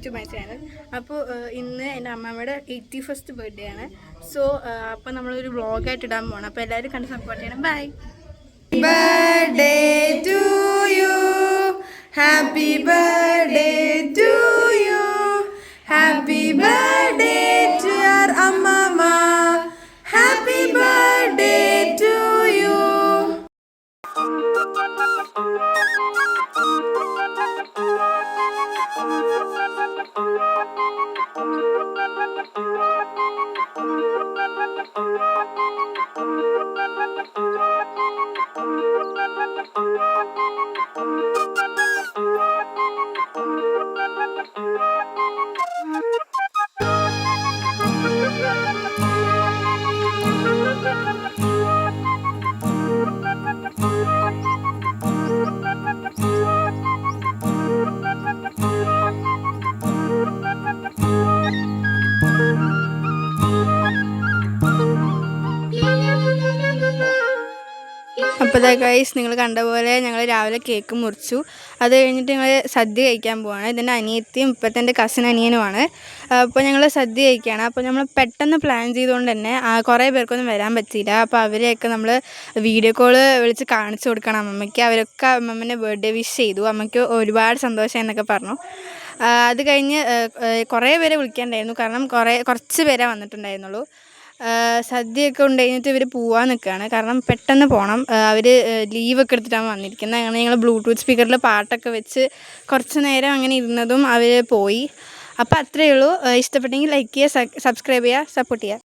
To my channel. അപ്പോൾ ഇന്ന് എൻ്റെ അമ്മമ്മയുടെ 81st ബർത്ത്ഡേ ആണ്. സോ അപ്പോൾ നമ്മളൊരു വ്ളോഗായിട്ട് ഇടാൻ പോകണം. അപ്പോൾ എല്ലാവരും കണ്ട് സപ്പോർട്ട് ചെയ്യണം. Bye. Birthday to you, happy birthday to you, happy birthday to your അമ്മമ്മ, ഹാപ്പി ബർത്ത്ഡേ ടു യു. അപ്പോൾ ഗൈസ്, നിങ്ങൾ കണ്ട പോലെ ഞങ്ങൾ രാവിലെ കേക്ക് മുറിച്ചു. അത് കഴിഞ്ഞിട്ട് ഞങ്ങൾ സദ്യ കഴിക്കാൻ പോവാണ്. ഇതിൻ്റെ അനിയത്തിയും ഇപ്പോഴത്തെ എൻ്റെ കസിൻ അനിയനുമാണ്. അപ്പോൾ ഞങ്ങൾ സദ്യ കഴിക്കുകയാണ്. അപ്പോൾ നമ്മൾ പെട്ടെന്ന് പ്ലാൻ ചെയ്തുകൊണ്ട് തന്നെ കുറേ പേർക്കൊന്നും വരാൻ പറ്റിയില്ല. അപ്പോൾ അവരെയൊക്കെ നമ്മൾ വീഡിയോ കോള് വിളിച്ച് കാണിച്ചു കൊടുക്കണം അമ്മമ്മയ്ക്ക്. അവരൊക്കെ അമ്മമ്മനെ ബർത്ത്ഡേ വിഷ് ചെയ്തു. അമ്മയ്ക്ക് ഒരുപാട് സന്തോഷം എന്നൊക്കെ പറഞ്ഞു. അത് കഴിഞ്ഞ് കുറേ പേരെ വിളിക്കാനുണ്ടായിരുന്നു. കാരണം കുറച്ച് പേരെ വന്നിട്ടുണ്ടായിരുന്നുള്ളൂ. സദ്യയൊക്കെ ഉണ്ട് കഴിഞ്ഞിട്ട് ഇവർ പോകാൻ നിൽക്കുകയാണ്. കാരണം പെട്ടെന്ന് പോകണം. അവർ ലീവൊക്കെ എടുത്തിട്ടാണ് വന്നിരിക്കുന്നത്. അങ്ങനെ ഞങ്ങൾ ബ്ലൂടൂത്ത് സ്പീക്കറിൽ പാട്ടൊക്കെ വെച്ച് കുറച്ച് നേരം അങ്ങനെ ഇരുന്നതും അവർ പോയി. അപ്പോൾ അത്രയേ ഉള്ളൂ. ഇഷ്ടപ്പെട്ടെങ്കിൽ ലൈക്ക് ചെയ്യുക, സബ്സ്ക്രൈബ് ചെയ്യുക, സപ്പോർട്ട് ചെയ്യുക.